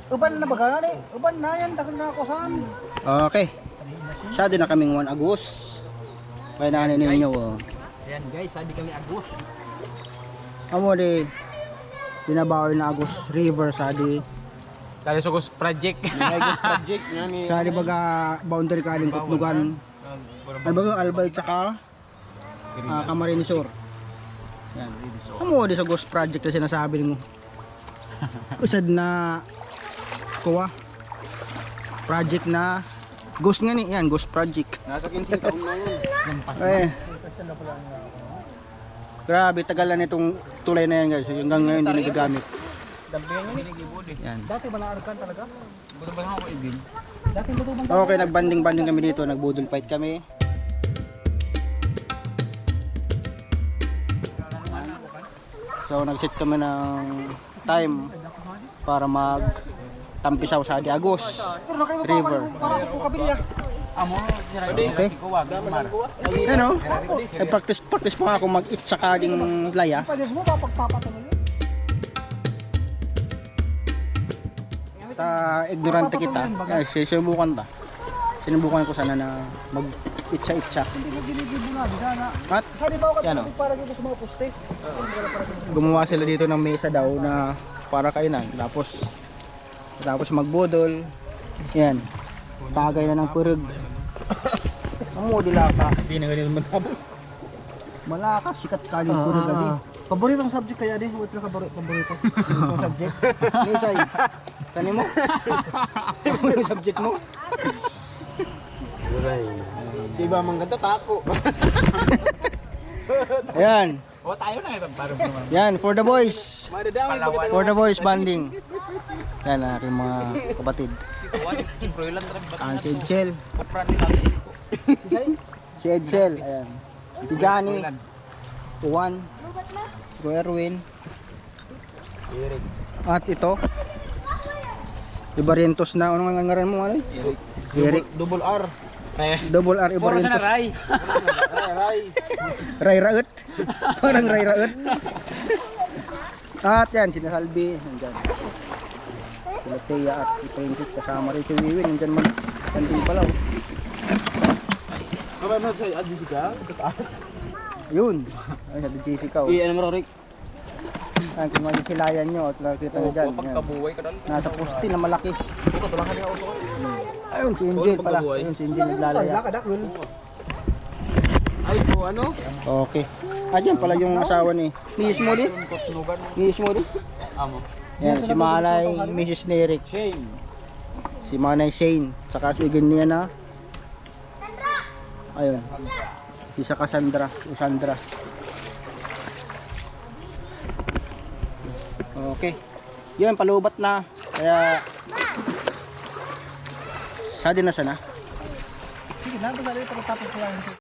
Uban na baga ni. Uban na yan takon na ako saan. Okay. Siya din na kaming 1 Agos. Kaya na ninyo. Ayan guys, hindi kami Agos. Amo di binabawi na Agos River sa di. Kali sa Ghost Project. Agos project nga ni. Sa di baga boundary kaling Kutlugan. Ay baga Albay tsaka Camarinesor. Yan. Amo di sa Ghost Project na sinasabi mo. Usad na kuha. Project na Ghost nga ni, yan, Ghost Project. Nasa 15 taon na yun. Eh. Grabe, tagal na nitong tulay na yan guys. Hanggang ngayon hindi nagagamit. Dampihan yun eh. Yan. Dati ba naarkan talaga? Buto ba ako ibin? Dati ba ito bang Okay, nagbanding-banding kami dito, nagbudol fight kami. So, nag-set kami ng time para tampisaw sa Agos Pero na kayo River. para ako po kabilya. Amo, Okay. ko wag mar. Ano? Ay practice pa nga ako mag-eat sa kading laya. Pwede mo papagpapatuloy yun. Ignorante kita. Ay, sinubukan ko sana na mag-itsa-itsa. Hindi mo ginigibo na, bisa na. At Saan ba ako yan, oh. para dito sa mga poste? gumawa sila dito ng mesa daw na para kainan. Tapos magbudol. Yan. Tagay na ng purug. Amo dilaka. Hindi na ganyan magtabo. Malaka sikat kaling purug adi. Paboritong subject kaya di? Wait lang paborito. Yung subject. Mesay. Kani mo? Ano yung subject mo? Si iba mang ganda tako. Ayan. O tayo na ito para Yan for the boys. Madadami Palawan. For the boys banding. Yan ang aking mga kapatid. Proilan rin ba? Si Edsel. Kupran ni kami. Si Edsel. Ayan. Si Johnny. Juan. Si Erwin. At ito. Ibarientos na. Ano nga ngaran mo? Ano? Eric. Double R. Double R Puro sa Ibarientos. naray. Ray. Ray Raut. Parang Ray Raut. At yan, si Salvi. Nandyan. Si Latea at si Princess kasama rin si Wiwin. Nandyan mag-landing pala. Oh. Karano sa Jessica? Taas. Yun. Ay, sabi Jessica. Oh. Ano mo Rick? Ayan, kung mga silayan nyo. At nakikita nyo dyan. Ayan. Pagkabuhay ka dali. Nasa poste na malaki. Ito tulakan niya uso. Ayun, si Angel pala. Ayun, si Angel naglalaya. Ay po ano? Okay. Ah, dyan pala yung asawa ni Mrs. mo di. Mrs. mo di. Amo. Yan, si Manay, Mrs. Nerik. Shane. Si Manay Shane. Tsaka si niya na. Ayun. Si Cassandra. Sandra. Okay. Yun, palubat na. Kaya sa din na sana. Sige na, basta rin pagkatapos ko lang.